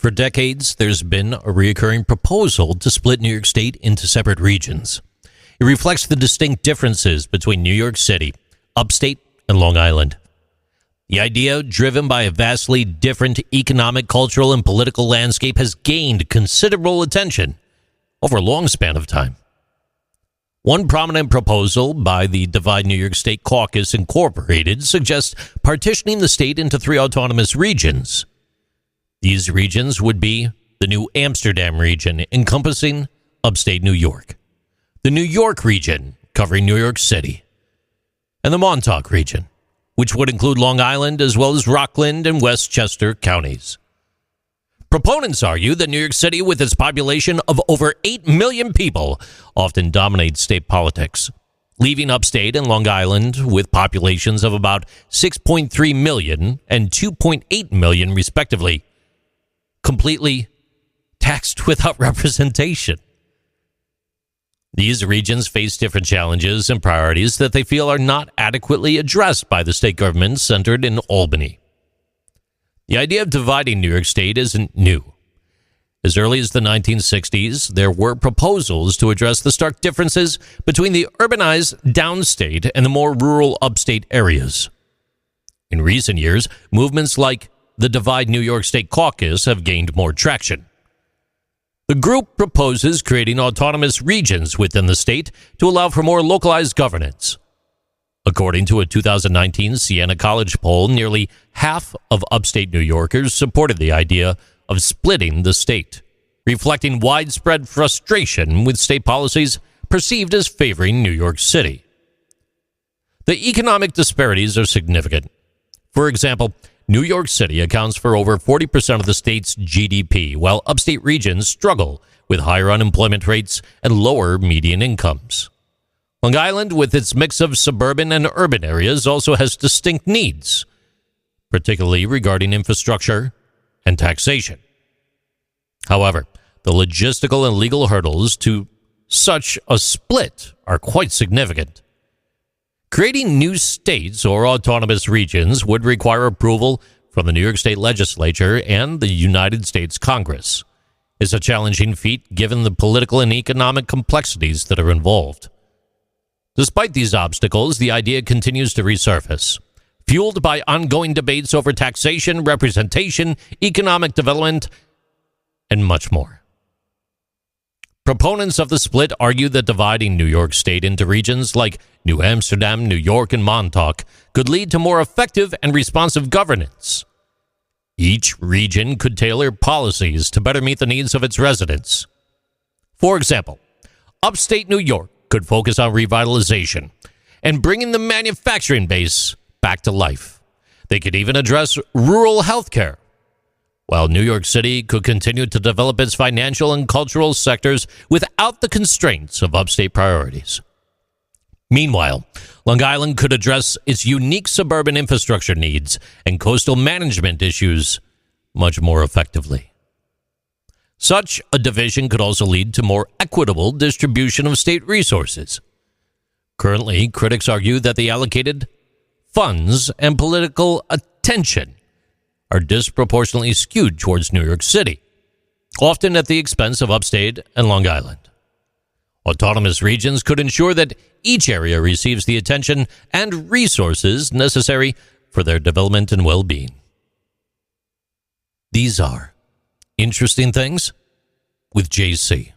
For decades, there's been a recurring proposal to split New York State into separate regions. It reflects the distinct differences between New York City, upstate, and Long Island. The idea, driven by a vastly different economic, cultural, and political landscape, has gained considerable attention over a long span of time. One prominent proposal by the Divide New York State Caucus Incorporated suggests partitioning the state into 3 autonomous regions. These regions would be the New Amsterdam region, encompassing upstate New York, the New York region, covering New York City, and the Montauk region, which would include Long Island as well as Rockland and Westchester counties. Proponents argue that New York City, with its population of over 8 million people, often dominates state politics, leaving upstate and Long Island with populations of about 6.3 million and 2.8 million, respectively, completely taxed without representation. These regions face different challenges and priorities that they feel are not adequately addressed by the state government centered in Albany. The idea of dividing New York State isn't new. As early as the 1960s, there were proposals to address the stark differences between the urbanized downstate and the more rural upstate areas. In recent years, movements like the Divide New York State Caucus have gained more traction. The group proposes creating autonomous regions within the state to allow for more localized governance. According to a 2019 Siena College poll, nearly half of upstate New Yorkers supported the idea of splitting the state, reflecting widespread frustration with state policies perceived as favoring New York City. The economic disparities are significant. For example, New York City accounts for over 40% of the state's GDP, while upstate regions struggle with higher unemployment rates and lower median incomes. Long Island, with its mix of suburban and urban areas, also has distinct needs, particularly regarding infrastructure and taxation. However, the logistical and legal hurdles to such a split are quite significant. Creating new states or autonomous regions would require approval from the New York State Legislature and the United States Congress. It's a challenging feat given the political and economic complexities that are involved. Despite these obstacles, the idea continues to resurface, fueled by ongoing debates over taxation, representation, economic development, and much more. Proponents of the split argue that dividing New York State into regions like New Amsterdam, New York, and Montauk could lead to more effective and responsive governance. Each region could tailor policies to better meet the needs of its residents. For example, upstate New York could focus on revitalization and bringing the manufacturing base back to life. They could even address rural health care, while New York City could continue to develop its financial and cultural sectors without the constraints of upstate priorities. Meanwhile, Long Island could address its unique suburban infrastructure needs and coastal management issues much more effectively. Such a division could also lead to more equitable distribution of state resources. Currently, critics argue that the allocated funds and political attention are disproportionately skewed towards New York City, often at the expense of upstate and Long Island. Autonomous regions could ensure that each area receives the attention and resources necessary for their development and well-being. These are Interesting Things with JC.